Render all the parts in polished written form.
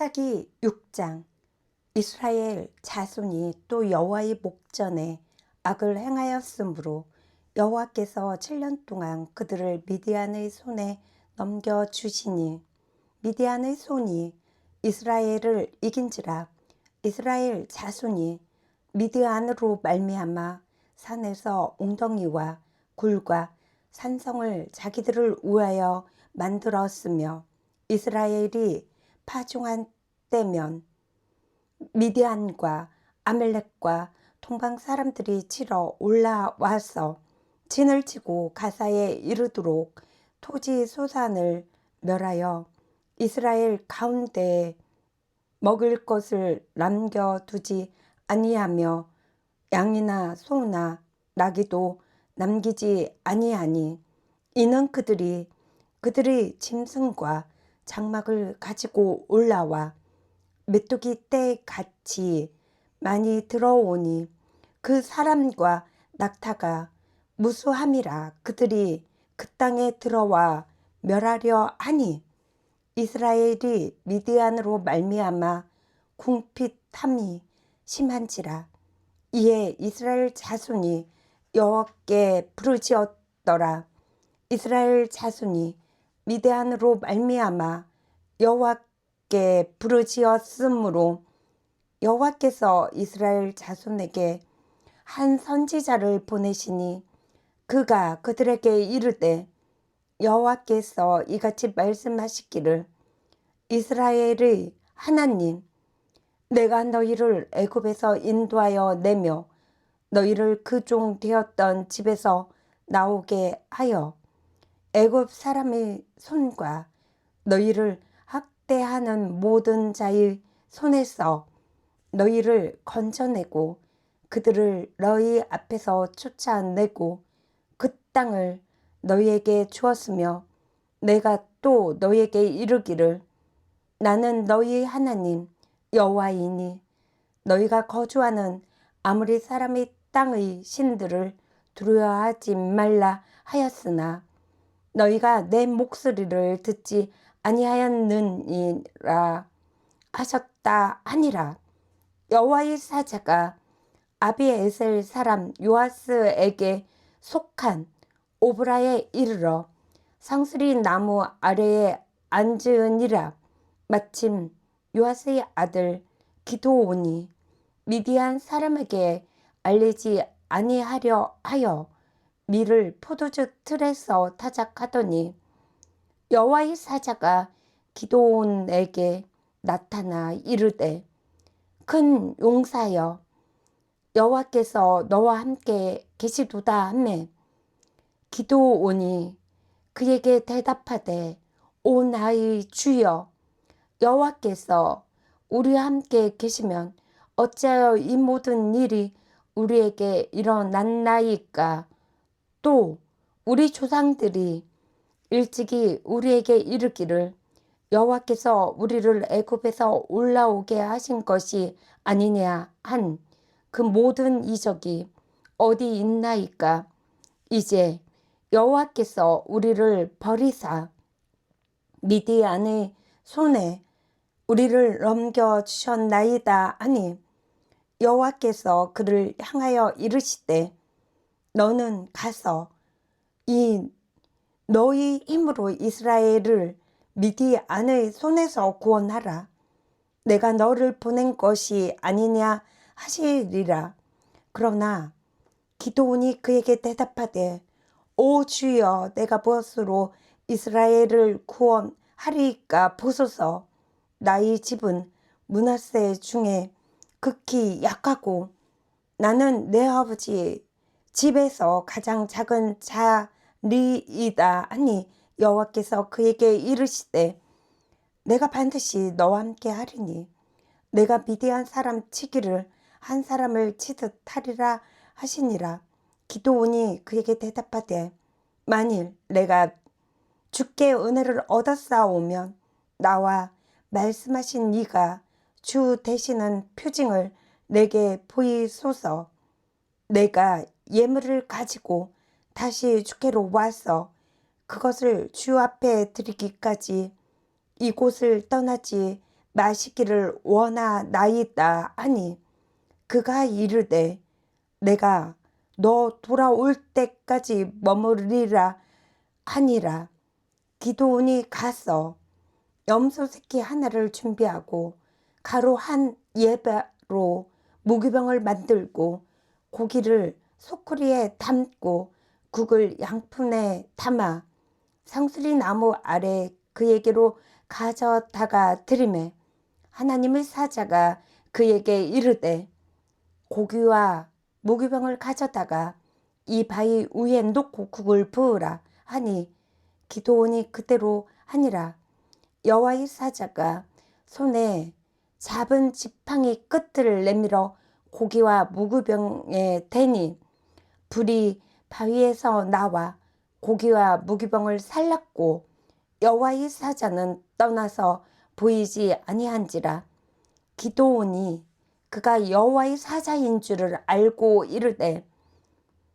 사사기 6장. 이스라엘 자손이 또 여호와의 목전에 악을 행하였으므로 여호와께서 7년 동안 그들을 미디안의 손에 넘겨주시니 미디안의 손이 이스라엘을 이긴지라. 이스라엘 자손이 미디안으로 말미암아 산에서 웅덩이와 굴과 산성을 자기들을 위하여 만들었으며 이스라엘이 파종한 때면 미디안과 아멜렉과 동방 사람들이 치러 올라와서 진을 치고 가사에 이르도록 토지 소산을 멸하여 이스라엘 가운데에 먹을 것을 남겨두지 아니하며 양이나 소나 나귀도 남기지 아니하니 이는 그들이 짐승과 장막을 가지고 올라와 메뚜기 때 같이 많이 들어오니 그 사람과 낙타가 무수함이라 그들이 그 땅에 들어와 멸하려 하니 이스라엘이 미디안으로 말미암아 궁핍함이 심한지라. 이에 이스라엘 자손이 여호와께 부르짖었더라. 이스라엘 자손이 미디안으로 말미암아 여호와께 부르짖었으므로 여호와께서 이스라엘 자손에게 한 선지자를 보내시니 그가 그들에게 이르되 여호와께서 이같이 말씀하시기를 이스라엘의 하나님 내가 너희를 애굽에서 인도하여 내며 너희를 그 종 되었던 집에서 나오게 하여 애굽 사람의 손과 너희를 학대하는 모든 자의 손에서 너희를 건져내고 그들을 너희 앞에서 쫓아내고 그 땅을 너희에게 주었으며 내가 또 너희에게 이르기를 나는 너희 하나님 여호와이니 너희가 거주하는 아무리 사람의 땅의 신들을 두려워하지 말라 하였으나 너희가 내 목소리를 듣지 아니하였느니라 하셨다 하니라. 여호와의 사자가 아비에셀 사람 요아스에게 속한 오브라에 이르러 상수리 나무 아래에 앉으니라. 마침 요아스의 아들 기드온이 미디안 사람에게 알리지 아니하려 하여 밀을 포도주 틀에서 타작하더니 여호와의 사자가 기드온에게 나타나 이르되 큰 용사여 여호와께서 너와 함께 계시도다 하매 기드온이 그에게 대답하되 오 나의 주여 여호와께서 우리와 함께 계시면 어찌하여 이 모든 일이 우리에게 일어났나이까. 또 우리 조상들이 일찍이 우리에게 이르기를 여호와께서 우리를 애굽에서 올라오게 하신 것이 아니냐 한 그 모든 이적이 어디 있나이까. 이제 여호와께서 우리를 버리사 미디안의 손에 우리를 넘겨주셨나이다 하니 여호와께서 그를 향하여 이르시되 너는 가서 이 너희 힘으로 이스라엘을 미디안의 손에서 구원하라. 내가 너를 보낸 것이 아니냐 하시리라. 그러나 기드온이 그에게 대답하되 오 주여 내가 무엇으로 이스라엘을 구원하리까 보소서. 나의 집은 므낫세 중에 극히 약하고 나는 내 아버지 집에서 가장 작은 자리이다 하니 여호와께서 그에게 이르시되 내가 반드시 너와 함께 하리니 내가 미디안 사람 치기를 한 사람을 치듯 하리라 하시니라. 기드온이 그에게 대답하되 만일 내가 주께 은혜를 얻었사오면 나와 말씀하신 이가 주 되시는 표징을 내게 보이소서. 내가 예물을 가지고 다시 주께로 와서 그것을 주 앞에 드리기까지 이곳을 떠나지 마시기를 원하나이다 하니 그가 이르되 내가 너 돌아올 때까지 머무르리라 하니라. 기드온이 가서 염소 새끼 하나를 준비하고 가루 한 예배로 무기병을 만들고 고기를 소쿠리에 담고 국을 양푼에 담아 상수리 나무 아래 그에게로 가져다가 드리매 하나님의 사자가 그에게 이르되 고기와 무기병을 가져다가 이 바위 위에 놓고 국을 부으라 하니 기드온이 그대로 하니라. 여호와의 사자가 손에 잡은 지팡이 끝을 내밀어 고기와 무기병에 대니 불이 바위에서 나와 고기와 무기병을 살랐고 여호와의 사자는 떠나서 보이지 아니한지라. 기드온이 그가 여호와의 사자인 줄을 알고 이르되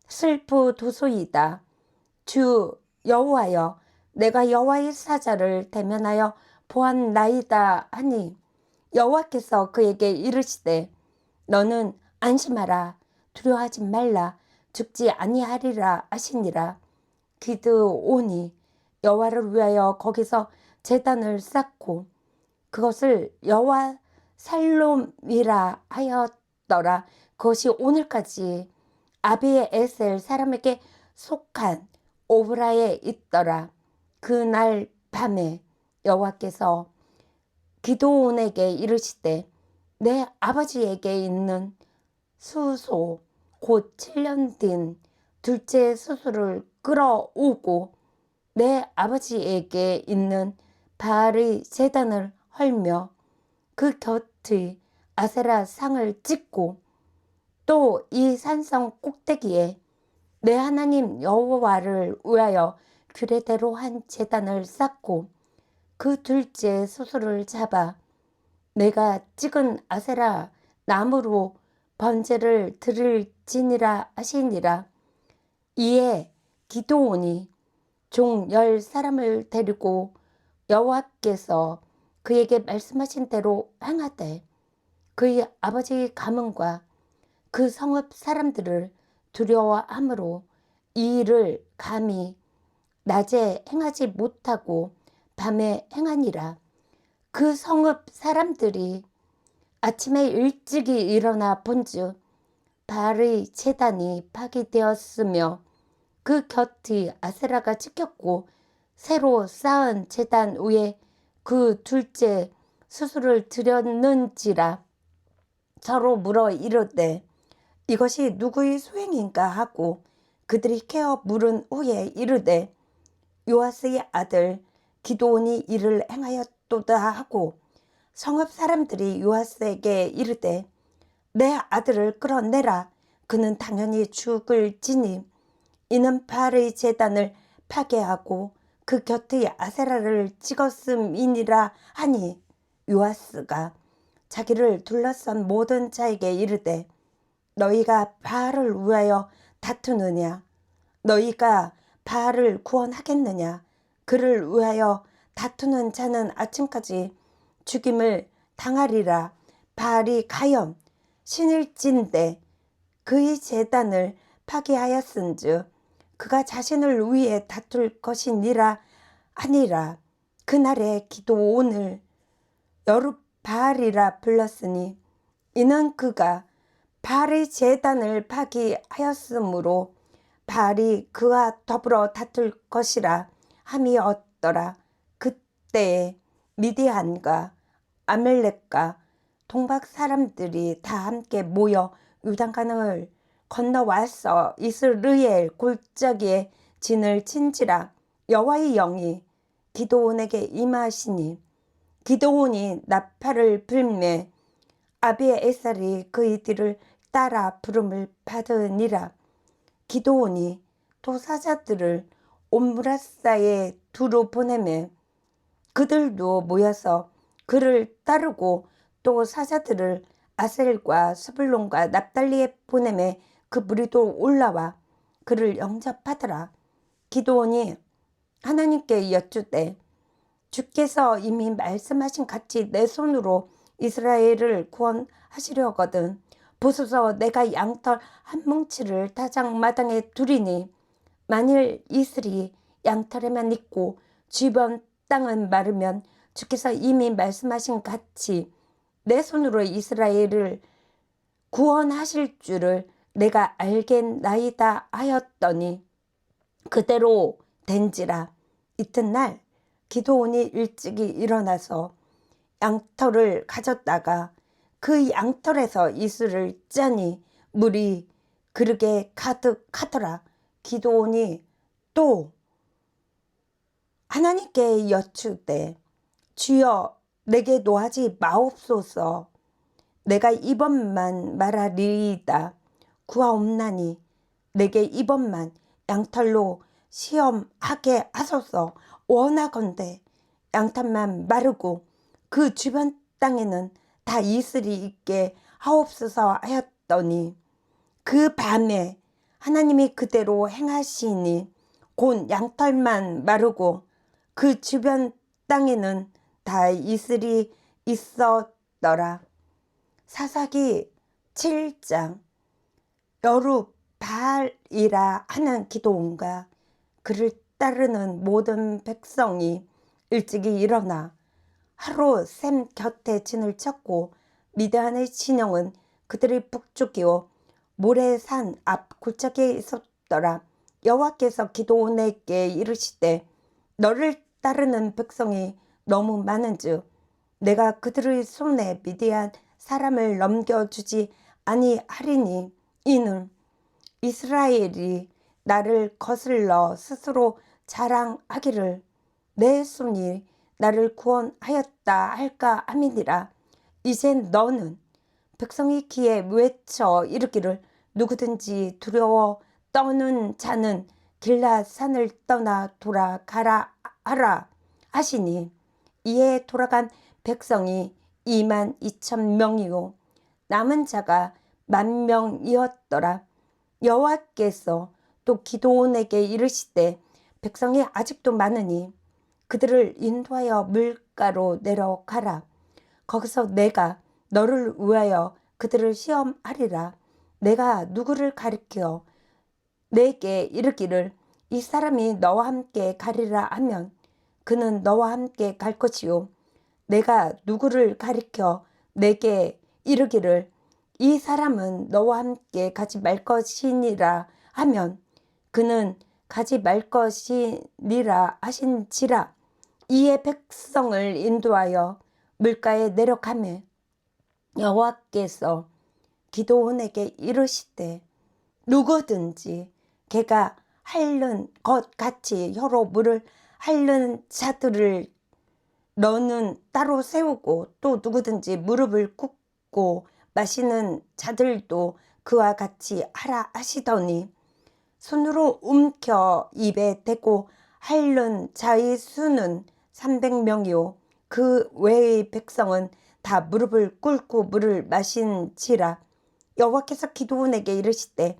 슬프도소이다. 주 여호와여, 내가 여호와의 사자를 대면하여 보았나이다 하니 여호와께서 그에게 이르시되 너는 안심하라, 두려워하지 말라, 죽지 아니하리라 하시니라. 기드온이 여호와를 위하여 거기서 제단을 쌓고 그것을 여호와 살롬이라 하였더라. 그것이 오늘까지 아비에셀 사람에게 속한 오브라에 있더라. 그날 밤에 여호와께서 기드온에게 이르시되 내 아버지에게 있는 수소 곧 7년 된 둘째 수소를 끌어오고 내 아버지에게 있는 바알의 제단을 헐며 그 곁의 아세라 상을 찍고 또 이 산성 꼭대기에 내 하나님 여호와를 위하여 규례대로 한 제단을 쌓고 그 둘째 수소를 잡아 내가 찍은 아세라 나무로 번제를 드릴지니라 하시니라. 이에 기드온이 종 10사람을 데리고 여호와께서 그에게 말씀하신 대로 행하되 그의 아버지 가문과 그 성읍 사람들을 두려워함으로 이 일을 감히 낮에 행하지 못하고 밤에 행하니라. 그 성읍 사람들이 아침에 일찍이 일어나 본즉 바알의 제단이 파괴되었으며 그 곁의 아세라가 찍혔고 새로 쌓은 제단 위에 그 둘째 수수를 드렸는지라. 서로 물어 이르되 이것이 누구의 소행인가 하고 그들이 캐어 물은 후에 이르되 요아스의 아들 기드온이 이를 행하였도다 하고 성읍 사람들이 요아스에게 이르되 내 아들을 끌어내라. 그는 당연히 죽을지니 이는 바알의 제단을 파괴하고 그 곁의 아세라를 찍었음이니라 하니 요아스가 자기를 둘러싼 모든 자에게 이르되 너희가 바알을 위하여 다투느냐? 너희가 바알을 구원하겠느냐? 그를 위하여 다투는 자는 아침까지 죽임을 당하리라. 바알이 가염 신일진대 그의 제단을 파괴하였은즉 그가 자신을 위해 다툴 것이니라 하니라. 그날에 기드온을 여룻바알이라 불렀으니 이는 그가 바알의 제단을 파괴하였으므로 바알이 그와 더불어 다툴 것이라 함이었더라. 그때에 미디안과 아멜렉과 동박 사람들이 다 함께 모여 요단강을 건너와서 이스르엘 골짜기에 진을 친지라. 여호와의 영이 기드온에게 임하시니 기드온이 나팔을 불매 아비에셀이 그의 뒤를 따라 부름을 받으니라. 기드온이 도사자들을 옴므라사에 두루 보내매 그들도 모여서 그를 따르고 또 사자들을 아셀과 스불론과 납달리에 보내매 그 무리도 올라와 그를 영접하더라. 기드온이 하나님께 여쭈되 주께서 이미 말씀하신 같이 내 손으로 이스라엘을 구원하시려거든. 보소서, 내가 양털 한 뭉치를 타작마당에 두리니 만일 이슬이 양털에만 있고 주변 땅은 마르면 주께서 이미 말씀하신 같이 내 손으로 이스라엘을 구원하실 줄을 내가 알겠나이다 하였더니 그대로 된지라. 이튿날 기드온이 일찍이 일어나서 양털을 가졌다가 그 양털에서 이슬을 짜니 물이 그릇에 가득하더라. 기드온이 또 하나님께 여쭈되 주여 내게 노하지 마옵소서. 내가 이번만 말하리이다. 구하옵나니 내게 이번만 양털로 시험하게 하소서. 원하건대 양털만 마르고 그 주변 땅에는 다 이슬이 있게 하옵소서 하였더니 그 밤에 하나님이 그대로 행하시니 곧 양털만 마르고 그 주변 땅에는 다 이슬이 있었더라. 사사기 7장. 여룻바알이라 하는 기드온과 그를 따르는 모든 백성이 일찍이 일어나 하루 샘 곁에 진을 쳤고 미디안의 진영은 그들의 북쪽이요 모레산 앞 골짜기에 있었더라. 여호와께서 기드온에게 이르시되 너를 따르는 백성이 너무 많은즉 내가 그들의 손에 미디안 사람을 넘겨주지 아니하리니 이는 이스라엘이 나를 거슬러 스스로 자랑하기를 내 손이 나를 구원하였다 할까 함이니라. 이제 너는 백성이 귀에 외쳐 이르기를 누구든지 두려워 떠는 자는 길라산을 떠나 돌아가라 하라 하시니 이에 돌아간 백성이 22,000명이요 남은 자가 10,000명이었더라. 여호와께서 또 기드온에게 이르시되 백성이 아직도 많으니 그들을 인도하여 물가로 내려가라. 거기서 내가 너를 위하여 그들을 시험하리라. 내가 누구를 가리켜 내게 이르기를 이 사람이 너와 함께 가리라 하면 그는 너와 함께 갈 것이요 내가 누구를 가리켜 내게 이르기를 이 사람은 너와 함께 가지 말 것이니라 하면 그는 가지 말 것이니라 하신지라. 이에 백성을 인도하여 물가에 내려가매 여호와께서 기드온에게 이르시되 누구든지 걔가 핥는 것 같이 혀로 물을 핥는 자들을 너는 따로 세우고 또 누구든지 무릎을 꿇고 마시는 자들도 그와 같이 하라 하시더니 손으로 움켜 입에 대고 핥는 자의 수는 300명이요 그 외의 백성은 다 무릎을 꿇고 물을 마신지라. 여호와께서 기드온에게 이르시되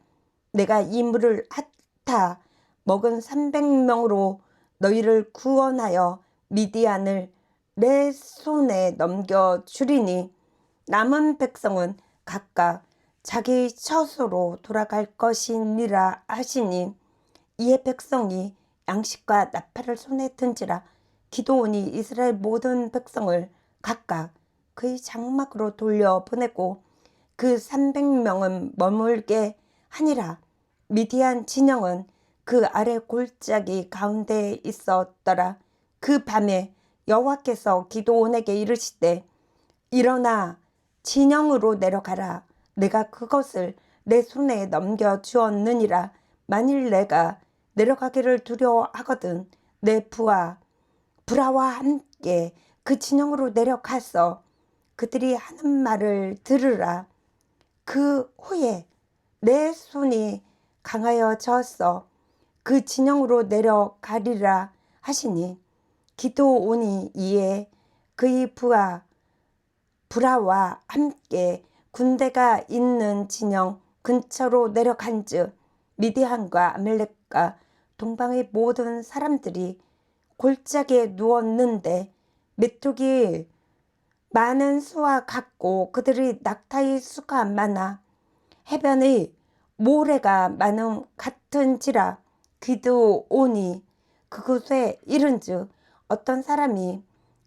내가 이 물을 핥아 먹은 300명으로 너희를 구원하여 미디안을 내 손에 넘겨주리니 남은 백성은 각각 자기 처소로 돌아갈 것이니라 하시니 이에 백성이 양식과 나팔을 손에 든지라. 기드온이 이스라엘 모든 백성을 각각 그의 장막으로 돌려보내고 그 300명은 머물게 하니라. 미디안 진영은 그 아래 골짜기 가운데에 있었더라. 그 밤에 여호와께서 기드온에게 이르시되 일어나 진영으로 내려가라. 내가 그것을 내 손에 넘겨주었느니라. 만일 내가 내려가기를 두려워하거든 내 부하 브라와 함께 그 진영으로 내려가서 그들이 하는 말을 들으라. 그 후에 내 손이 강하여져서 그 진영으로 내려가리라 하시니 기드온이 이에 그의 부하 브라와 함께 군대가 있는 진영 근처로 내려간즉 미디안과 아말렉과 동방의 모든 사람들이 골짜기에 누웠는데 메뚜기 많은 수와 같고 그들이 낙타의 수가 많아 해변의 모래가 많음 같은지라. 기드온이 그곳에 이른즉 어떤 사람이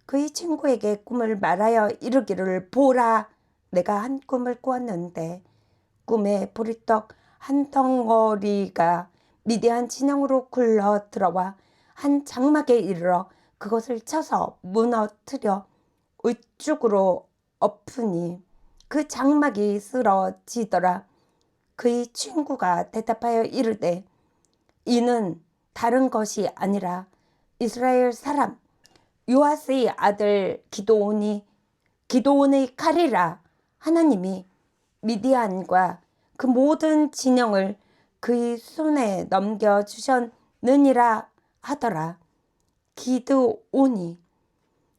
그의 친구에게 꿈을 말하여 이르기를, 보라, 내가 한 꿈을 꾸었는데 꿈에 보리떡 한 덩어리가 미디안 진영으로 굴러 들어와 한 장막에 이르러 그것을 쳐서 무너뜨려 우측으로 엎으니 그 장막이 쓰러지더라. 그의 친구가 대답하여 이르되, 이는 다른 것이 아니라 이스라엘 사람 요아스의 아들 기드온의 칼이라. 하나님이 미디안과 그 모든 진영을 그의 손에 넘겨주셨느니라 하더라. 기드온이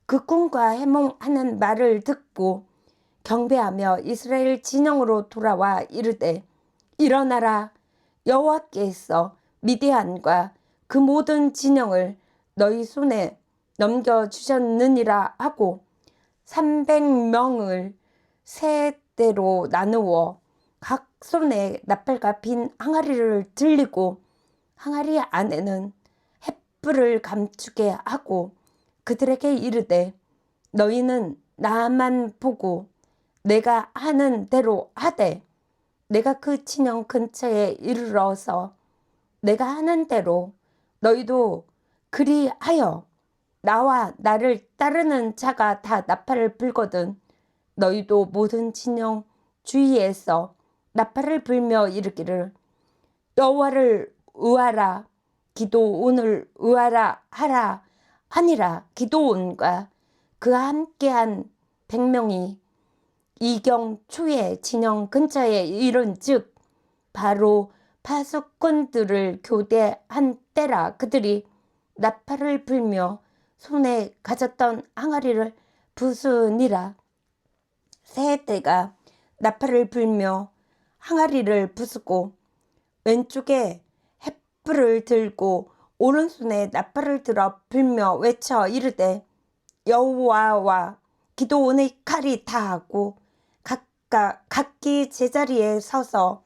그 꿈과 해몽하는 말을 듣고 경배하며 이스라엘 진영으로 돌아와 이르되, 일어나라, 여호와께서 미디안과 그 모든 진영을 너희 손에 넘겨주셨느니라 하고 300명을 세 대로 나누어 각 손에 나팔과 빈 항아리를 들리고 항아리 안에는 횃불을 감추게 하고 그들에게 이르되, 너희는 나만 보고 내가 하는 대로 하되 내가 그 진영 근처에 이르러서 내가 하는 대로 너희도 그리하여 나와 나를 따르는 자가 다 나팔을 불거든 너희도 모든 진영 주위에서 나팔을 불며 이르기를, 여호와를 의하라, 기드온을 의하라 하라 하니라. 기드온과 그와 함께한 100명이 이경 초에 진영 근처에 이른즉 바로 파수꾼들을 교대한 때라. 그들이 나팔을 불며 손에 가졌던 항아리를 부수니라. 세 대가 나팔을 불며 항아리를 부수고 왼쪽에 횃불을 들고 오른손에 나팔을 들어 불며 외쳐 이르되, 여호와와 기드온의 칼이 다하고 각기 제자리에 서서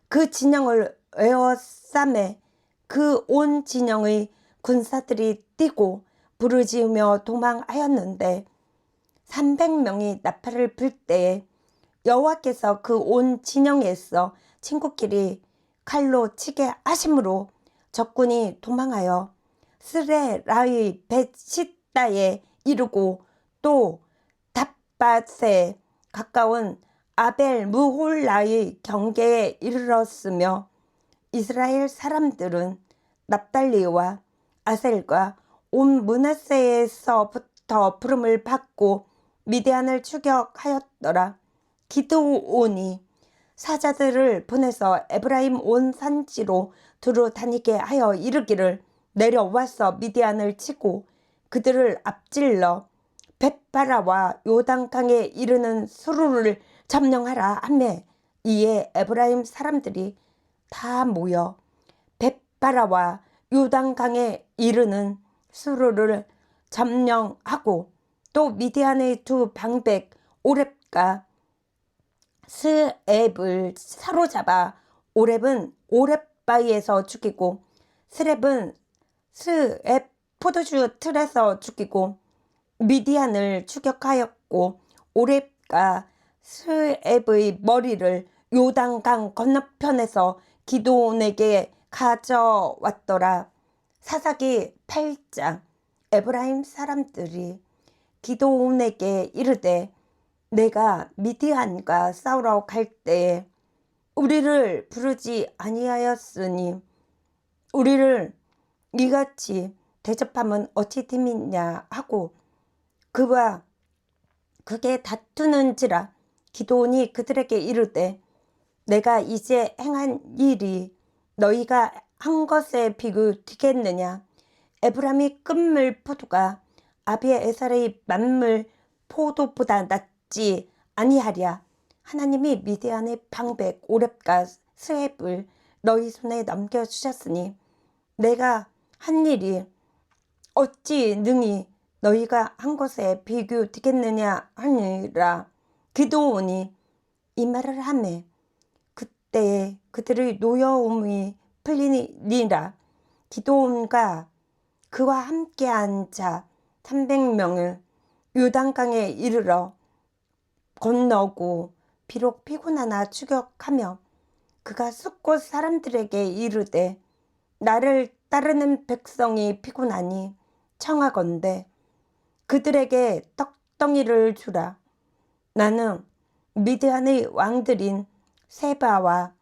그 진영을 에워싸매 그 온 진영의 군사들이 뛰고 부르짖으며 도망하였는데 300명이 나팔을 불 때에 여호와께서 그 온 진영에서 친구끼리 칼로 치게 하심으로 적군이 도망하여 스레라의 벳시다에 이르고 또 답밭에 가까운 아벨 무홀라의 경계에 이르렀으며, 이스라엘 사람들은 납달리와 아셀과 온 므낫세에서부터 부름을 받고 미디안을 추격하였더라. 기드온이 사자들을 보내서 에브라임 온 산지로 두루 다니게 하여 이르기를, 내려와서 미디안을 치고 그들을 앞질러 벳바라와 요단강에 이르는 수루를 점령하라 하매, 이에 에브라임 사람들이 다 모여 벳바라와 요단강에 이르는 수루를 점령하고 또 미디안의 두 방백 오렙과 스앱을 사로잡아 오렙은 오렙바위에서 죽이고 스렙은 스앱 포도주 틀에서 죽이고 미디안을 추격하였고 오렙과 스앱의 머리를 요단강 건너편에서 기드온에게 가져왔더라. 사사기 8장. 에브라임 사람들이 기드온에게 이르되, 내가 미디안과 싸우러 갈 때에 우리를 부르지 아니하였으니 우리를 이같이 대접함은 어찌 됨이냐 하고 그와 그게 다투는지라. 기드온이 그들에게 이르되, 내가 이제 행한 일이 너희가 한 것에 비교되겠느냐. 에브라임의 끝물 포도가 아비에셀의 만물 포도보다 낫지 아니하랴. 하나님이 미디안의 방백 오렙과 스앱을 너희 손에 넘겨주셨으니 내가 한 일이 어찌 능히 너희가 한 것에 비교되겠느냐 하니라. 기드온이 이 말을 하매 그때에 그들의 노여움이 풀리니라. 기드온과 그와 함께한 자 300명을 요단강에 이르러 건너고 비록 피곤하나 추격하며 그가 숫곳 사람들에게 이르되 나를 따르는 백성이 피곤하니 청하건대 그들에게 떡덩이를 주라. 나는 미드안의 왕들인 세바와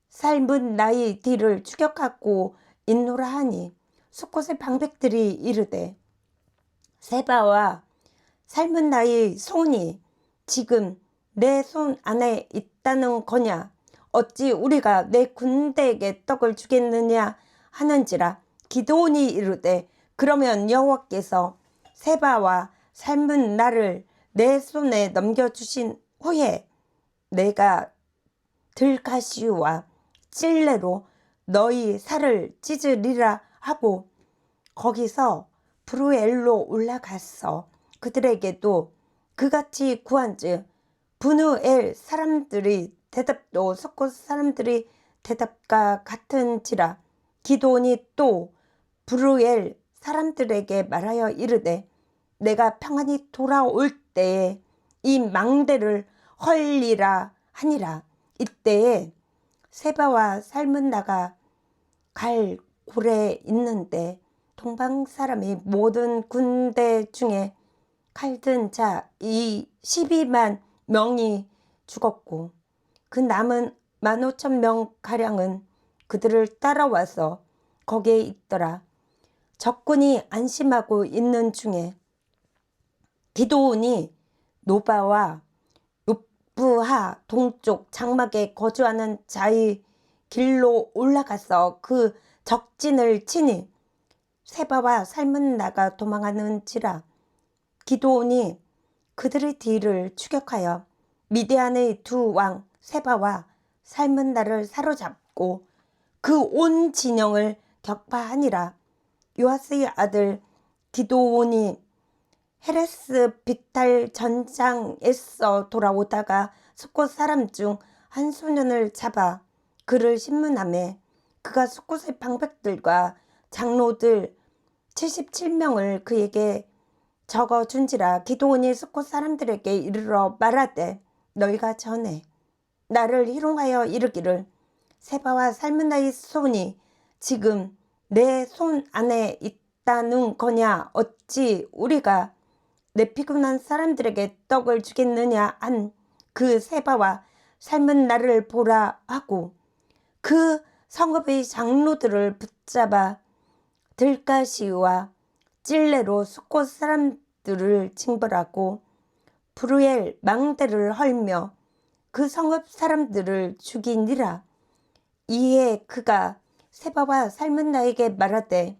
살문나의 뒤를 추격하고 있노라 하니 숫곳의 방백들이 이르되 세바와 살문나의 손이 지금 내 손 안에 있다는 거냐? 어찌 우리가 내 군대에게 떡을 주겠느냐 하는지라. 기드온이 이르되 그러면 여호와께서 세바와 살문나를 내 손에 넘겨주신 후에 내가 들가시와 찔레로 너희 살을 찢으리라 하고 거기서 브루엘로 올라가서 그들에게도 그같이 구한즉 브누엘 사람들의 대답도 숫곳 사람들의 대답과 같은지라. 기드온이 또 브루엘 사람들에게 말하여 이르되 내가 평안히 돌아올 때에 이 망대를 헐리라 하니라. 이때에 세바와 살문나가 갈 고래에 있는데 동방 사람이 모든 군대 중에 칼든 자 이 12만 명이 죽었고 그 남은 15,000명-가량은 그들을 따라와서 거기에 있더라. 적군이 안심하고 있는 중에 기드온이 노바와 요브하 동쪽 장막에 거주하는 자의 길로 올라가서 그 적진을 치니 세바와 살문나가 도망하는지라. 기드온이 그들의 뒤를 추격하여 미디안의 두 왕 세바와 살문나를 사로잡고 그 온 진영을 격파하니라. 요아스의 아들 기드온이 헤레스 빅탈 전장에서 돌아오다가 숫곳 사람 중 한 소년을 잡아 그를 신문하매 그가 숫곳의 방백들과 장로들 77명을 그에게 적어준지라. 기드온이 숫곳 사람들에게 이르러 말하되 너희가 전에 나를 희롱하여 이르기를 세바와 살문나의 손이 지금 내 손 안에 있다는 거냐? 어찌 우리가 내 피곤한 사람들에게 떡을 주겠느냐 한 그 세바와 살문나를 보라 하고 그 성읍의 장로들을 붙잡아 들가시와 찔레로 숫곳 사람들을 징벌하고 브루엘 망대를 헐며 그 성읍 사람들을 죽이니라. 이에 그가 세바와 살문나에게 말하되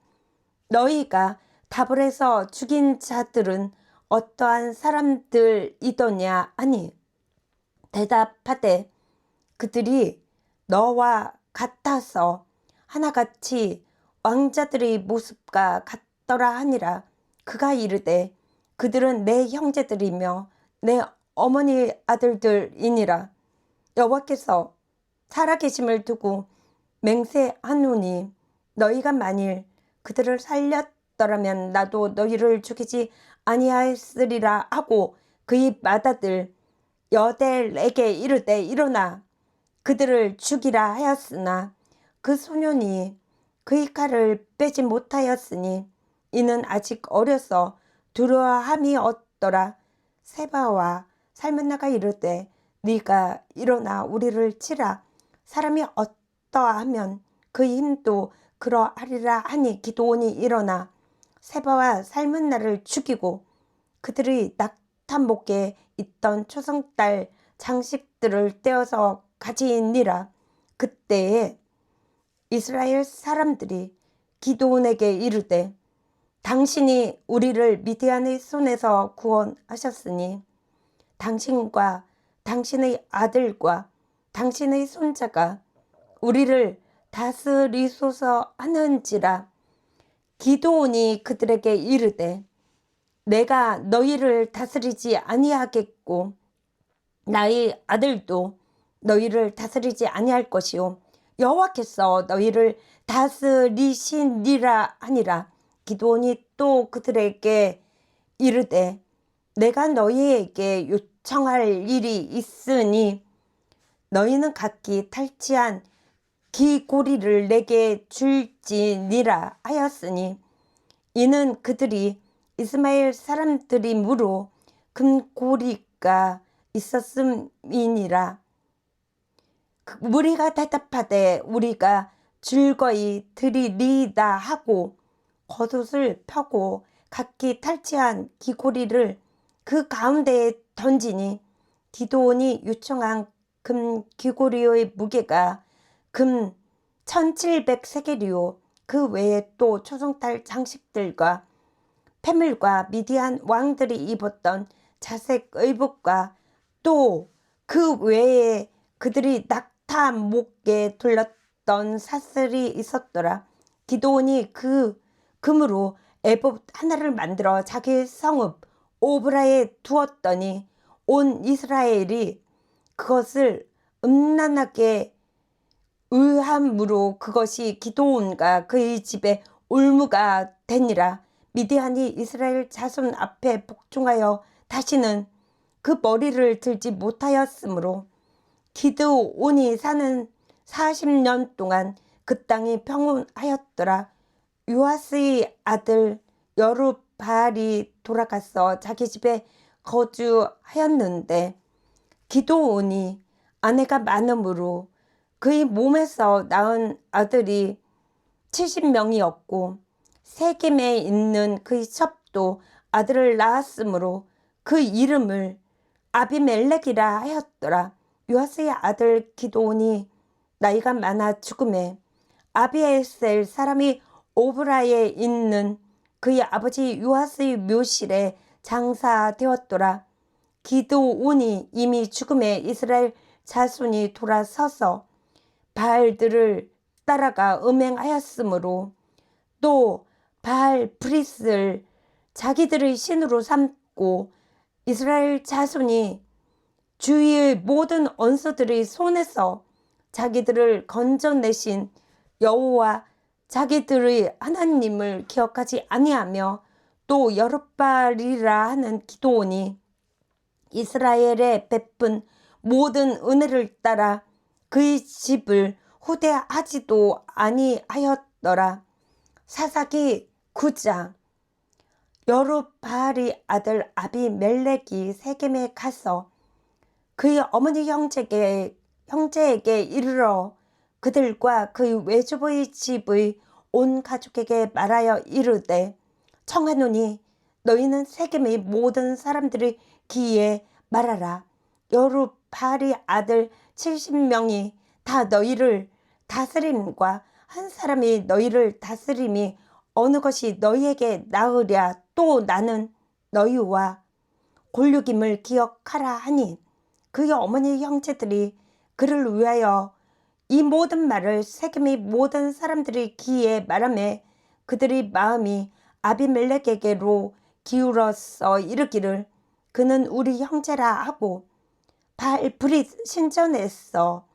너희가 다볼에서 죽인 자들은 어떠한 사람들이더냐 하니 대답하되 그들이 너와 같아서 하나같이 왕자들의 모습과 같더라 하니라. 그가 이르되 그들은 내 형제들이며 내 어머니 아들들이니라. 여호와께서 살아계심을 두고 맹세하노니 너희가 만일 그들을 살렸더라면 나도 너희를 죽이지 아니하였으리라 하고 그의 맏아들 여델에게 이르되 일어나 그들을 죽이라 하였으나 그 소년이 그의 칼을 빼지 못하였으니 이는 아직 어려서 두려워함이 없더라. 세바와 살문나가 이르되 네가 일어나 우리를 치라. 사람이 어떠하면 그 힘도 그러하리라 하니 기드온이 일어나 세바와 살문나를 죽이고 그들의 낙타목에 있던 초성달 장식들을 떼어서 가지니라. 그때에 이스라엘 사람들이 기드온에게 이르되 당신이 우리를 미디안의 손에서 구원하셨으니 당신과 당신의 아들과 당신의 손자가 우리를 다스리소서 하는지라. 기드온이 그들에게 이르되 내가 너희를 다스리지 아니하겠고 나의 아들도 너희를 다스리지 아니할 것이요 여호와께서 너희를 다스리시니라 하니라. 기드온이 또 그들에게 이르되 내가 너희에게 요청할 일이 있으니 너희는 각기 탈취한 귀고리를 내게 줄지니라 하였으니 이는 그들이 이스마엘 사람들이므로 금고리가 있었음이니라. 무리가 대답하되 우리가 즐거이 드리리다 하고 겉옷을 펴고 각기 탈취한 귀고리를 그 가운데에 던지니 기드온이 요청한 금 귀고리의 무게가 금 1700세겔이요 그 외에 또 초승달 장식들과 패물과 미디안 왕들이 입었던 자색 의복과 또 그 외에 그들이 낙타 목에 둘렀던 사슬이 있었더라. 기드온이 그 금으로 에봇 하나를 만들어 자기 성읍 오브라에 두었더니 온 이스라엘이 그것을 음란하게 의함으로 그것이 기드온과 그의 집에 올무가 되니라. 미디안이 이스라엘 자손 앞에 복종하여 다시는 그 머리를 들지 못하였으므로 기드온이 사는 40년 동안 그 땅이 평온하였더라. 요아스의 아들 여룹바알이 돌아가서 자기 집에 거주하였는데 기드온이 아내가 많음으로 그의 몸에서 낳은 아들이 70명이었고 세겜에 있는 그의 첩도 아들을 낳았으므로 그 이름을 아비멜렉이라 하였더라. 요아스의 아들 기드온이 나이가 많아 죽음에 아비에셀 사람이 오브라에 있는 그의 아버지 요아스의 묘실에 장사되었더라. 기드온이 이미 죽음에 이스라엘 자손이 돌아서서 바알들을 따라가 음행하였으므로 또 바알 브릿을 자기들의 신으로 삼고 이스라엘 자손이 주위의 모든 원수들의 손에서 자기들을 건져내신 여호와 자기들의 하나님을 기억하지 아니하며 또 여룹바알이라 하는 기드온이 이스라엘에 베푼 모든 은혜를 따라 그의 집을 후대하지도 아니하였더라. 사사기 9장. 여룹바알의 아들 아비멜렉이 세겜에 가서 그의 어머니 형제에게 이르러 그들과 그의 외조부의 집의 온 가족에게 말하여 이르되 청하노니 너희는 세겜의 모든 사람들의 귀에 말하라. 여룹바알의 아들 70명이 다 너희를 다스림과 한 사람이 너희를 다스림이 어느 것이 너희에게 나으랴. 또 나는 너희와 골육임을 기억하라 하니 그의 어머니 형제들이 그를 위하여 이 모든 말을 세겜의 모든 사람들의 귀에 말하매 그들의 마음이 아비멜렉에게로 기울어서 이르기를 그는 우리 형제라 하고 바알 브릿 신전에서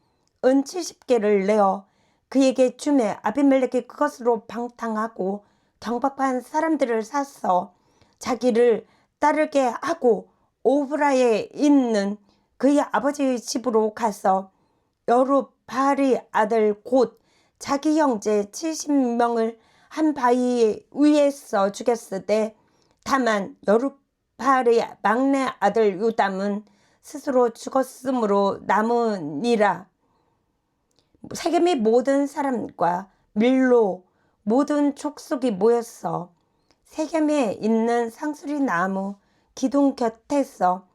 은 70개를 내어 그에게 주매 아비멜렉이 그것으로 방탕하고 경박한 사람들을 사서 자기를 따르게 하고 오브라에 있는 그의 아버지의 집으로 가서 여룹바알의 아들 곧 자기 형제 70명을 한 바위 위에서 죽였으되 다만 여룹바알의 막내 아들 요담은 스스로 죽었으므로 남으니라. 세겜의 모든 사람과 밀로 모든 족속이 모여서 세겜에 있는 상수리 나무 기둥 곁에서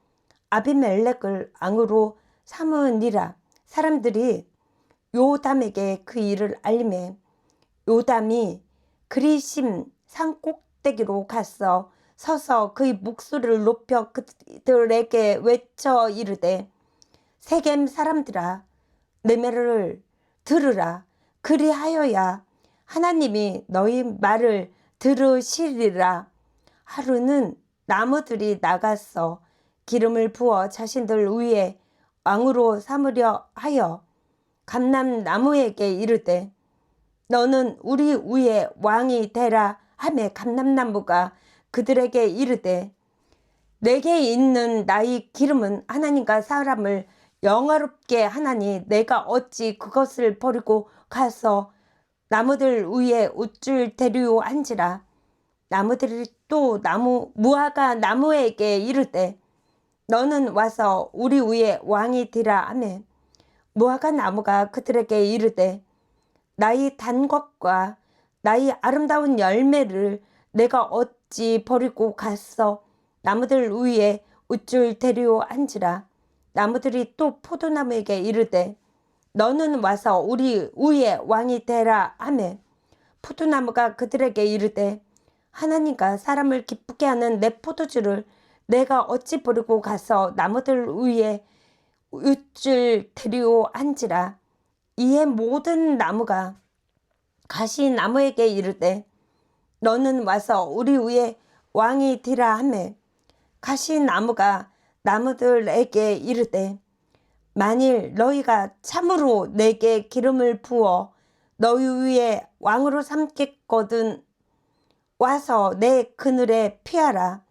아비멜렉을 왕으로 삼으니라. 사람들이 요담에게 그 일을 알림해 요담이 그리심 산 꼭대기로 가서 서서 그의 목소리를 높여 그들에게 외쳐 이르되 세겜 사람들아 내 말을 들으라. 그리하여야 하나님이 너희 말을 들으시리라. 하루는 나무들이 나가서 기름을 부어 자신들 위에 왕으로 삼으려 하여 감람나무에게 이르되 너는 우리 위에 왕이 되라 하매 감람나무가 그들에게 이르되 내게 있는 나의 기름은 하나님과 사람을 영화롭게 하나니 내가 어찌 그것을 버리고 가서 나무들 위에 우쭐 대리오 한지라. 나무들이 또 무화과 나무에게 이르되 너는 와서 우리 위에 왕이 되라 하매 무화과 나무가 그들에게 이르되 나의 단 것과 나의 아름다운 열매를 내가 어찌 버리고 갔어 나무들 위에 우쭐 대리오 한지라. 나무들이 또 포도나무에게 이르되 너는 와서 우리 위에 왕이 되라 하매 포도나무가 그들에게 이르되 하나님과 사람을 기쁘게 하는 내 포도주를 내가 어찌 버리고 가서 나무들 위에 우쭐 대리오 한지라. 이에 모든 나무가 가시나무에게 이르되 너는 와서 우리 위에 왕이 되라 하매 가시나무가 나무들에게 이르되 만일 너희가 참으로 내게 기름을 부어 너희 위에 왕으로 삼겠거든 와서 내 그늘에 피하라.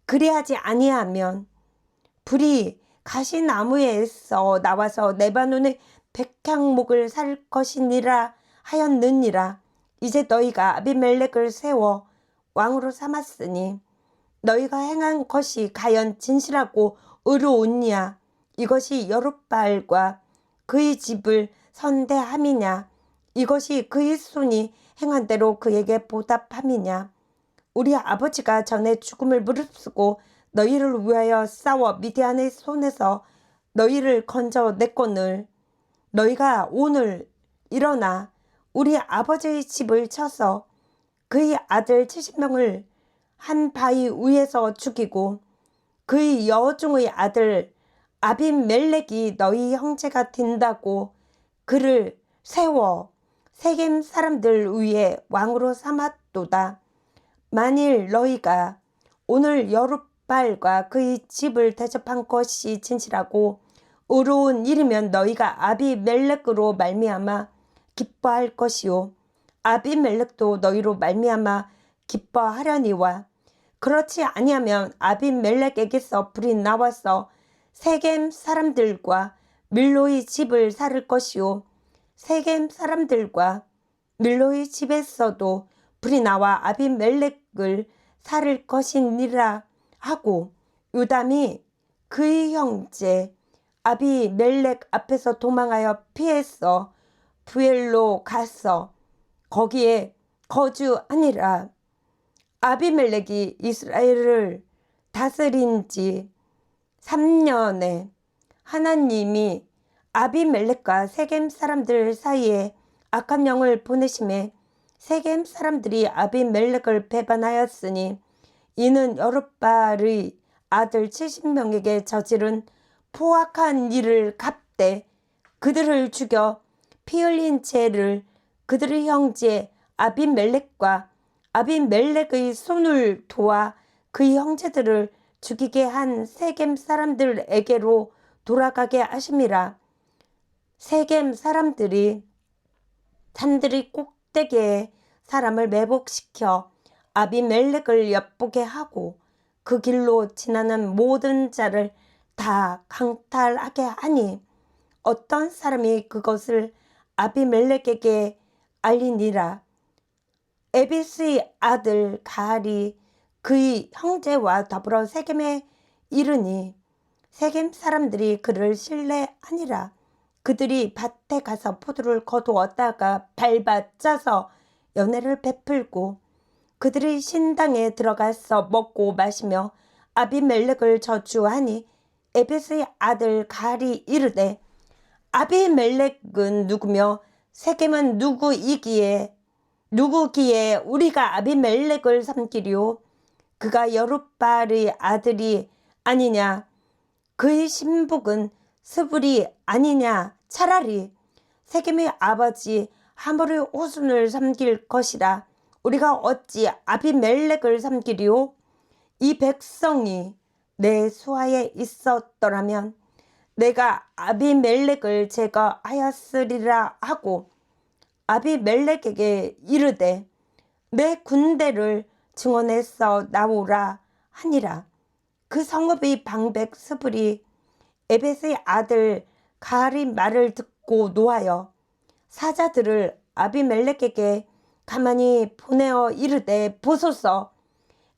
그리하지 아니하면 불이 가시나무에서 나와서 레바논의 백향목을 살 것이니라 하였느니라. 이제 너희가 아비멜렉을 세워 왕으로 삼았으니 너희가 행한 것이 과연 진실하고 의로우냐. 이것이 여룻바알과 그의 집을 선대함이냐. 이것이 그의 손이 행한 대로 그에게 보답함이냐. 우리 아버지가 전에 죽음을 무릅쓰고 너희를 위하여 싸워 미디안의 손에서 너희를 건져냈거늘 너희가 오늘 일어나 우리 아버지의 집을 쳐서 그의 아들 70명을 한 바위 위에서 죽이고 그의 여중의 아들 아비멜렉이 너희 형제가 된다고 그를 세워 세겜 사람들 위에 왕으로 삼았도다. 만일 너희가 오늘 여룻바알과 그의 집을 대접한 것이 진실하고 의로운 일이면 너희가 아비멜렉으로 말미암아 기뻐할 것이요 아비멜렉도 너희로 말미암아 기뻐하려니와 그렇지 아니하면 아비멜렉에게서 불이 나와서 세겜 사람들과 밀로의 집을 살을 것이요 세겜 사람들과 밀로의 집에서도 불이 나와 아비멜렉을 살을 것이니라 하고 요담이 그의 형제 아비멜렉 앞에서 도망하여 피해서 부엘로 가서 거기에 거주하니라. 아비멜렉이 이스라엘을 다스린 지 3년에 하나님이 아비멜렉과 세겜 사람들 사이에 악한 영을 보내심에 세겜 사람들이 아비멜렉을 배반하였으니 이는 여룻바알의 아들 70명에게 저지른 포악한 일을 갚되 그들을 죽여 피 흘린 죄를 그들의 형제 아비멜렉과 아비멜렉의 손을 도와 그의 형제들을 죽이게 한 세겜 사람들에게로 돌아가게 하심이라. 세겜 사람들이 산들의 꼭대기에 사람을 매복시켜 아비멜렉을 엿보게 하고 그 길로 지나는 모든 자를 다 강탈하게 하니 어떤 사람이 그것을 아비멜렉에게 알리니라. 에비스의 아들 가알이 그의 형제와 더불어 세겜에 이르니 세겜 사람들이 그를 신뢰하니라. 그들이 밭에 가서 포도를 거두었다가 밟아 짜서 연회를 베풀고 그들이 신당에 들어가서 먹고 마시며 아비멜렉을 저주하니 에베스의 아들 가알이 이르되 아비멜렉은 누구며 세겜은 누구기에 우리가 아비멜렉을 삼기리요. 그가 여룻바알의 아들이 아니냐. 그의 신복은 스불이 아니냐. 차라리 세겜의 아버지 하몰의 후손을 섬길 것이라. 우리가 어찌 아비멜렉을 섬기리요? 이 백성이 내 수하에 있었더라면 내가 아비멜렉을 제거하였으리라 하고 아비멜렉에게 이르되 내 군대를 증원해서 나오라 하니라. 그 성읍의 방백 스불이 에벳의 아들 가알의 말을 듣고 노하여 사자들을 아비멜렉에게 가만히 보내어 이르되 보소서,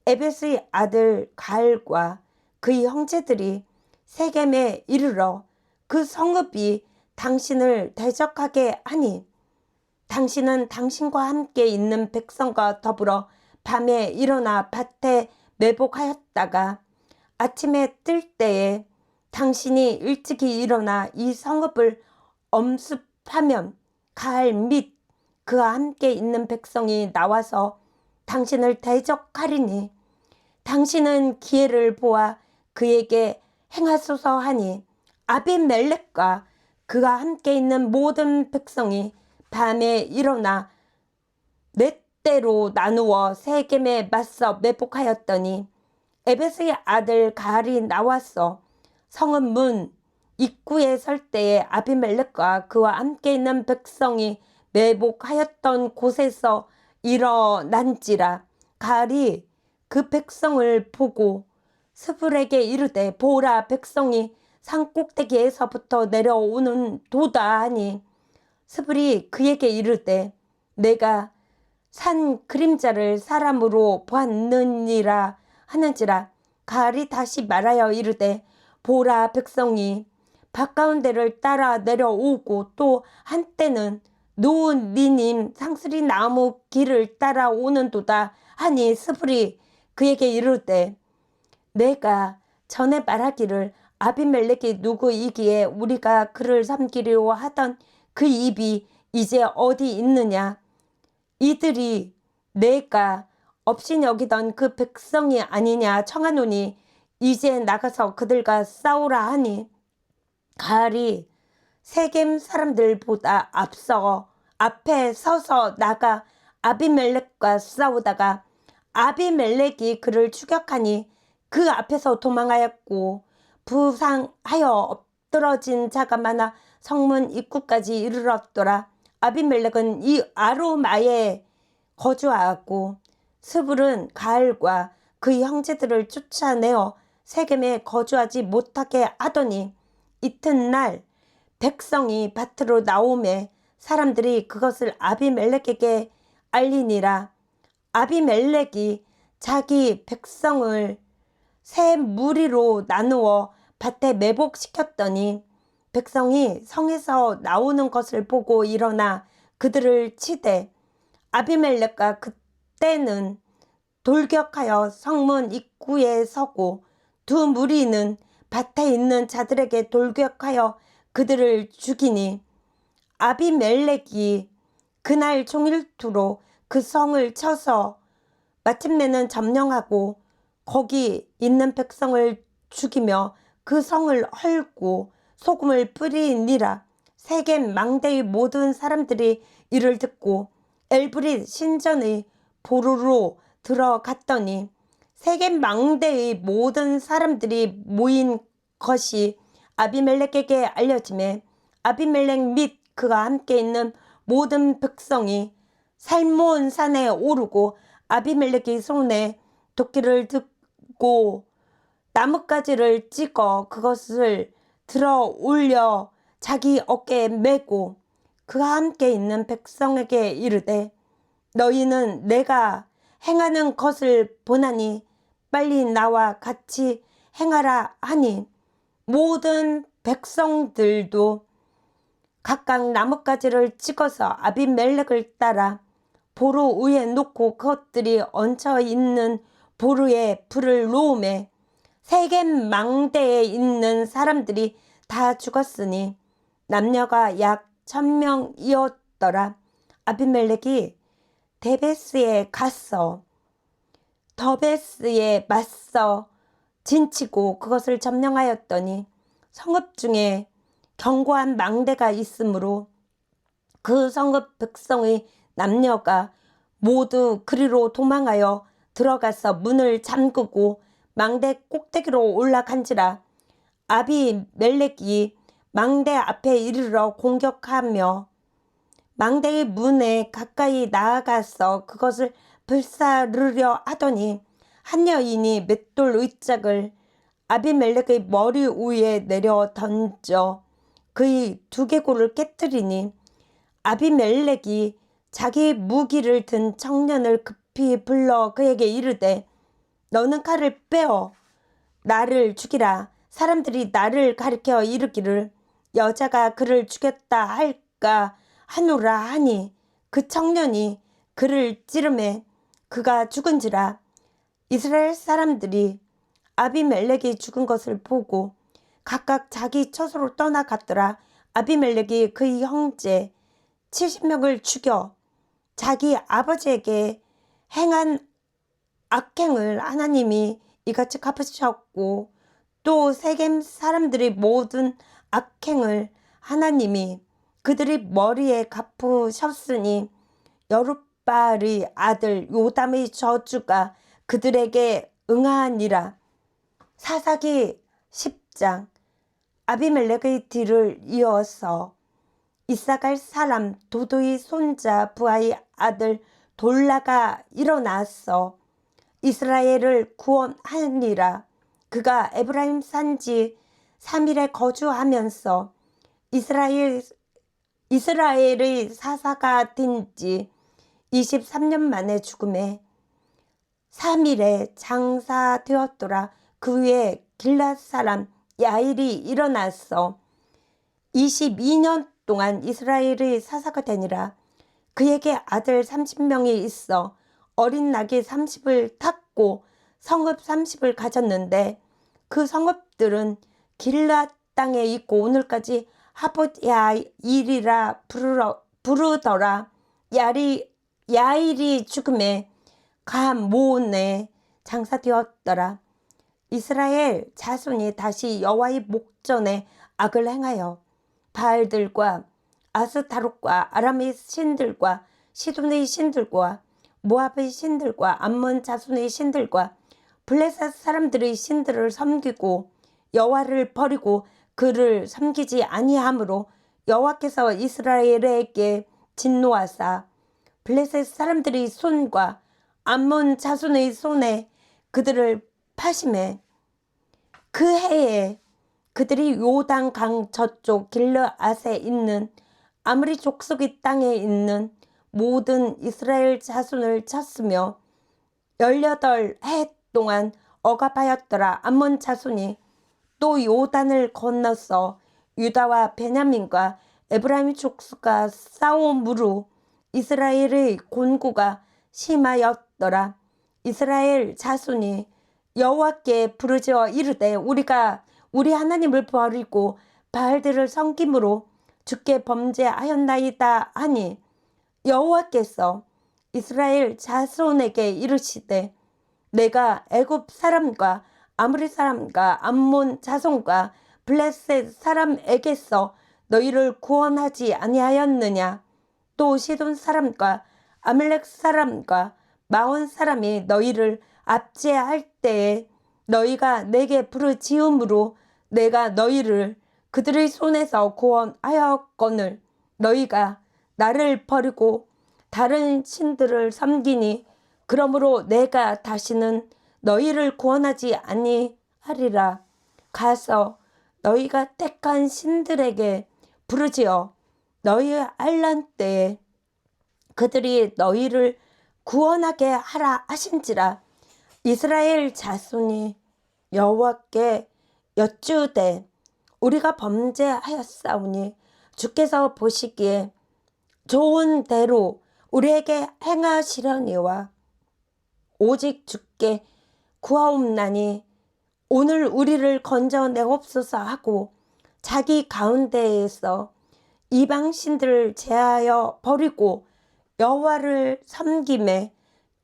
에벳의 아들 가알과 그의 형제들이 세겜에 이르러 그 성읍이 당신을 대적하게 하니 당신은 당신과 함께 있는 백성과 더불어 밤에 일어나 밭에 매복하였다가 아침에 뜰 때에 당신이 일찍이 일어나 이 성읍을 엄습하면 가알 및 그와 함께 있는 백성이 나와서 당신을 대적하리니 당신은 기회를 보아 그에게 행하소서 하니 아비멜렉과 그가 함께 있는 모든 백성이 밤에 일어나 네 때로 나누어 세겜에 맞서 매복하였더니 에벳의 아들 가알이 나와서 성읍 문 입구에 설 때에 아비멜렉과 그와 함께 있는 백성이 매복하였던 곳에서 일어난지라. 가알이 그 백성을 보고 스불에게 이르되 보라, 백성이 산 꼭대기에서부터 내려오는 도다 하니 스불이 그에게 이르되 내가 산 그림자를 사람으로 보았느니라 하는지라. 가알이 다시 말하여 이르되 보라, 백성이 바가운 데를 따라 내려오고 또 한때는 노니님 상스리 나무 길을 따라 오는도다 하니 스불이 그에게 이르되 내가 전에 말하기를 아비멜렉이 누구이기에 우리가 그를 섬기려 하던 그 입이 이제 어디 있느냐? 이들이 내가 없인 여기던 그 백성이 아니냐 청하노니 이제 나가서 그들과 싸우라 하니 가알이 세겜 사람들보다 앞에 서서 나가 아비멜렉과 싸우다가 아비멜렉이 그를 추격하니 그 앞에서 도망하였고 부상하여 엎드러진 자가 많아 성문 입구까지 이르렀더라. 아비멜렉은 이 아로마에 거주하였고 스불은 가알과 그의 형제들을 쫓아내어 세겜에 거주하지 못하게 하더니 이튿날 백성이 밭으로 나오매 사람들이 그것을 아비멜렉에게 알리니라. 아비멜렉이 자기 백성을 세 무리로 나누어 밭에 매복시켰더니 백성이 성에서 나오는 것을 보고 일어나 그들을 치되 아비멜렉과 그때는 돌격하여 성문 입구에 서고 두 무리는 밭에 있는 자들에게 돌격하여 그들을 죽이니 아비멜렉이 그날 종일토록 그 성을 쳐서 마침내는 점령하고 거기 있는 백성을 죽이며 그 성을 헐고 소금을 뿌리니라. 세겜 망대의 모든 사람들이 이를 듣고 엘브릿 신전의 보루로 들어갔더니 세겜 망대의 모든 사람들이 모인 것이 아비멜렉에게 알려지매 아비멜렉 및 그가 함께 있는 모든 백성이 살몬 산에 오르고 아비멜렉의 손에 도끼를 들고 나뭇가지를 찍어 그것을 들어 올려 자기 어깨에 메고 그와 함께 있는 백성에게 이르되 너희는 내가 행하는 것을 보나니 빨리 나와 같이 행하라 하니 모든 백성들도 각각 나뭇가지를 찍어서 아비멜렉을 따라 보루 위에 놓고 그것들이 얹혀 있는 보루에 불을 놓으매 세겜 망대에 있는 사람들이 다 죽었으니 남녀가 약 1000명이었더라. 아비멜렉이 데베스에 가서 더베스에 맞서 진치고 그것을 점령하였더니 성읍 중에 견고한 망대가 있으므로 그 성읍 백성의 남녀가 모두 그리로 도망하여 들어가서 문을 잠그고 망대 꼭대기로 올라간지라. 아비멜렉이 망대 앞에 이르러 공격하며 망대의 문에 가까이 나아가서 그것을 불사르려 하더니 한 여인이 맷돌 의짝을 아비멜렉의 머리 위에 내려 던져 그의 두개골을 깨뜨리니 아비멜렉이 자기 무기를 든 청년을 급히 불러 그에게 이르되 너는 칼을 빼어 나를 죽이라. 사람들이 나를 가리켜 이르기를 여자가 그를 죽였다 할까 하노라 하니 그 청년이 그를 찌르매 그가 죽은지라. 이스라엘 사람들이 아비멜렉이 죽은 것을 보고 각각 자기 처소로 떠나갔더라. 아비멜렉이 그의 형제 70명을 죽여 자기 아버지에게 행한 악행을 하나님이 이같이 갚으셨고 또 세겜 사람들이 모든 악행을 하나님이 그들이 머리에 갚으셨으니 여룻바알의 아들 요담의 저주가 그들에게 응하니라. 사사기 10장. 아비멜렉의 뒤를 이어서 이사갈 사람 도도의 손자 부하의 아들 돌라가 일어나서 이스라엘을 구원하니라. 그가 에브라임 산지 3일에 거주하면서 이스라엘의 사사가 된 지 23년 만에 죽음에 3일에 장사되었더라. 그 위에 길랏 사람 야일이 일어나서 22년 동안 이스라엘의 사사가 되니라. 그에게 아들 30명이 있어 어린 낙이 30을 탔고 성읍 30을 가졌는데 그 성읍들은 길랏 땅에 있고 오늘까지 하봇 야일이라 부르더라. 야일이 죽음에 가모온에 장사되었더라. 이스라엘 자손이 다시 여호와의 목전에 악을 행하여 바알들과 아스타롯과 아람의 신들과 시돈의 신들과 모압의 신들과 암몬 자손의 신들과 블레셋 사람들의 신들을 섬기고 여호와를 버리고 그를 섬기지 아니하므로 여호와께서 이스라엘에게 진노하사 블레셋 사람들의 손과 암몬 자손의 손에 그들을 파심해 그 해에 그들이 요단 강 저쪽 길르앗에 있는 아므리 족속의 땅에 있는 모든 이스라엘 자손을 쳤으며 18해 동안 억압하였더라. 암몬 자손이 또 요단을 건너서 유다와 베냐민과 에브라임 족속과 싸움으로 이스라엘의 곤고가 심하였더라. 이스라엘 자손이 여호와께 부르짖어 이르되 우리가 우리 하나님을 버리고 바알들을 섬김으로 주께 범죄하였나이다 하니 여호와께서 이스라엘 자손에게 이르시되 내가 애굽 사람과 아므리 사람과 암몬 자손과 블레셋 사람에게서 너희를 구원하지 아니하였느냐. 또 시돈 사람과 아말렉 사람과 마온 사람이 너희를 압제할 때에 너희가 내게 부르짖음으로 내가 너희를 그들의 손에서 구원하였거늘 너희가 나를 버리고 다른 신들을 섬기니 그러므로 내가 다시는 너희를 구원하지 아니하리라. 가서 너희가 택한 신들에게 부르짖어 너희 환난 때에 그들이 너희를 구원하게 하라 하신지라. 이스라엘 자손이 여호와께 여쭈되 우리가 범죄하였사오니 주께서 보시기에 좋은 대로 우리에게 행하시려니와 오직 주께 구하옵나니 오늘 우리를 건져내옵소서 하고 자기 가운데에서 이방 신들을 제하여 버리고 여호와를 섬김에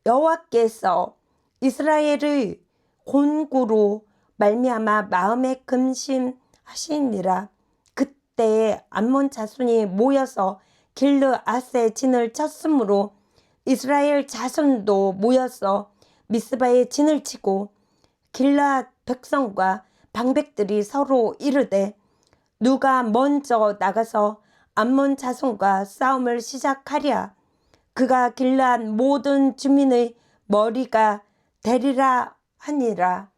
여호와께서 이스라엘의 곤고로 말미암아 마음에 근심하시니라. 그때에 암몬 자손이 모여서 길르앗에 진을 쳤으므로 이스라엘 자손도 모여서 미스바에 진을 치고 길앗 백성과 방백들이 서로 이르되 누가 먼저 나가서 암몬 자손과 싸움을 시작하랴. 그가 길앗 모든 주민의 머리가 되리라 하니라.